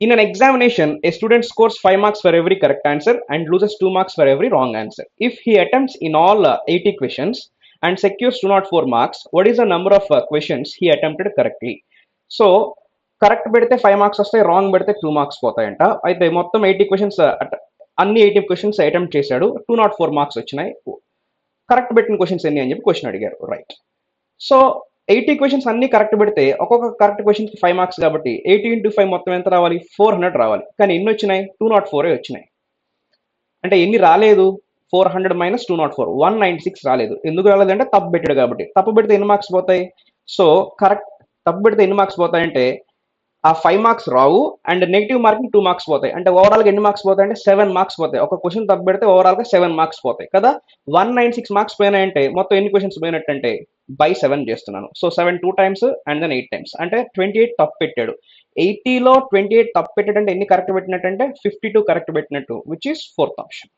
In an examination, a student scores 5 marks for every correct answer and loses 2 marks for every wrong answer. If he attempts in all 80 questions and secures 204 marks, what is the number of questions he attempted correctly? So correct పెడితే 5 marks వస్తాయి, wrong పెడితే 2 marks పోతాయంట. అయితే మొత్తం 80 questions, అన్ని 80 questions attempt చేశాడు, 204 marks వచ్చినాయి. Correct పెట్టిన questions ఎన్ని అని చెప్పి క్వశ్చన్ అడిగారు, రైట్. సో 80 క్వశ్చన్స్ అన్ని కరెక్ట్ పెడితే ఒక్కొక్క కరెక్ట్ క్వశ్చన్కి 5 మార్క్స్ కాబట్టి 80 ఇంటూ 5 మొత్తం ఎంత రావాలి, 400 రావాలి. కానీ ఎన్ని వచ్చినాయి, 204 వచ్చినాయి. అంటే ఎన్ని రాలేదు, 400 మైనస్ 204, 196 రాలేదు. ఎందుకు రాలేదంటే తప్పు పెట్టాడు కాబట్టి. తప్పు పెడితే ఎన్ని మార్క్స్ పోతాయి, సో కరెక్ట్ తప్పు పెడితే ఎన్ని మార్క్స్ పోతాయంటే ఆ 5 marks Rao and negative marking 2 marks పోతాయి. అంటే ఓవరాల్గా ఎన్ని మార్క్స్ పోతాయి అంటే 7 మార్క్స్ పోతాయి. ఒక క్వశ్చన్ తప్పు పెడితే ఓవరాల్గా 7 మార్క్స్ పోతాయి కదా. 196 మార్క్స్ పోయినాయంటే మొత్తం ఎన్ని క్వశ్చన్స్ పోయినట్టంటే బై 7 చేస్తున్నాను. So 7 2 times and then 8 times, అంటే 28 తప్పు పెట్టాడు. 80లో 28 తప్పు పెట్టాడంటే ఎన్ని కరెక్ట్ పెట్టినట్టంటే 52 కరెక్ట్ పెట్టినట్టు, విచ్ ఈస్ 4th ఆప్షన్.